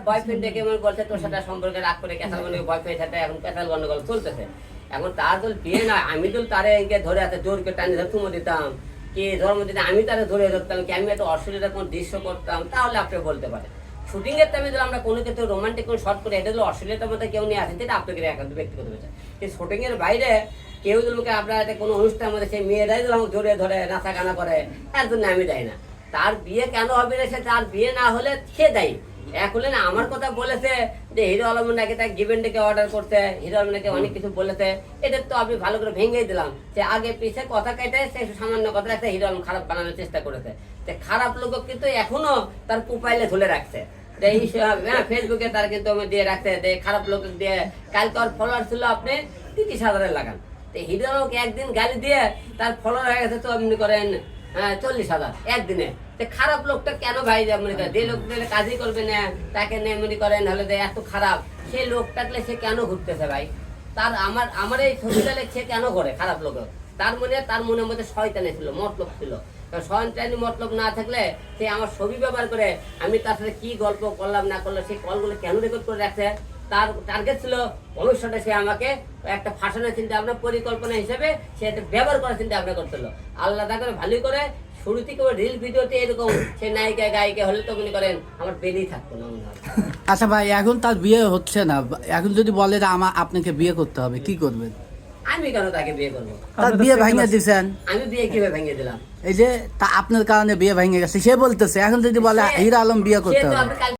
Boyfriend ডেকে মনে বলছে তোর সাথে সম্পর্কে রাগ করে ক্যাসাল গন্ডগোল বয়ফ্রেন্ড সাথে এখন ক্যাসাল গন্ডগোল চলতেছে। এখন তার তো বিয়ে না, আমি তো তারে ধরে আছে জোর করে টানি ধরে তুমো দিতাম কি জন্মদিনে আমি তারে ধরে ধরতাম কি, আমি এত অশ্লীলতা কোনো দৃশ্য করতাম, তাহলে আপনি বলতে পারেন। শুটিং এর টাইমে যদি আমরা কোনো ক্ষেত্রে রোমান্টিক কোনো শর্ট করে এটা যদি অশ্লীলতার মধ্যে কেউ নিয়ে আসেন সেটা আপনাকে একান্ত ব্যক্তিগত বিষয়। কিন্তু শুটিং এর বাইরে কেউ যদি আপনার কোনো অনুষ্ঠানের মধ্যে সেই মেয়েরাই যদি আমাকে জড়িয়ে ধরে নাচা গানা করে, তার জন্য আমি দেয় না। তার বিয়ে কেন হবে না, সে তার বিয়ে না হলে সে দেয়। এক হলে না আমার কথা বলেছে যে হিরো আলম নাকি তার গিভেন ডেকে অর্ডার করতে, হিরো আলম নাকি অনেক কিছু বলেছে, এটা তো আমি ভালো করে ভেঙেই দিলাম যে আগে পিছে কথা কেটে সে সামান্য কথা একটা হিরো আলম খারাপ বানানোর চেষ্টা করেছে। যে খারাপ লোক কিন্তু এখনো তার প্রোফাইলে ঝুলে রাখছে, ফেসবুকে তার কিন্তু আমি দিয়ে রাখছে খারাপ লোক দিয়ে। কালকে ওর ফলোয়ার ছিল আপনি 30,000 লাগান, তো হিরো আলমকে একদিন গালি দিয়ে তার ফলোয়ার হয়ে গেছে তো আপনি করেন 40,000 একদিনে। খারাপ লোকটা কেন ভাই মনে করেন, যে লোক কাজই করবে না তাকে মনে করেন হলে এত খারাপ, সেই লোকটাকে সে কেন ঘুরতেছে ভাই? তার আমার এই ছবিটা সে কেন করে খারাপ লোক? তার মনের মধ্যে শয়তানি ছিল, মতলব ছিল। শয়তানি মতলব না থাকলে সে আমার ছবি ব্যবহার করে আমি তার সাথে কি গল্প করলাম না করলাম সেই কলগুলো কেন রেকর্ড করে রাখছে? তার টার্গেট ছিল ভবিষ্যতে সে আমাকে একটা ফাঁসানোর চিন্তা ভাবনা পরিকল্পনা হিসেবে সে একটা ব্যবহার করার চিন্তা ভাবনা করছিল। আল্লাহ করে ভালো করে শুরু থেকে রিল ভিডিওতে এরকম সে নায়িকা গায়িকা হলে তো মনে করেন আমার বেরিয়ে থাকতো না মনে হয়। আচ্ছা ভাই, এখন তার বিয়ে হচ্ছে না, এখন যদি বলে যে আপনাকে বিয়ে করতে হবে, কি করবেন? আমি কেন তাকে বিয়ে করবো? তার বিয়ে ভেঙে দিয়েছেন। আমি বিয়ে কিভাবে ভেঙে দিলাম? এই যে তা আপনার কারণে বিয়ে ভেঙে গেছে সে বলতেছে, এখন যদি বলে হিরো আলম বিয়ে করতে হবে।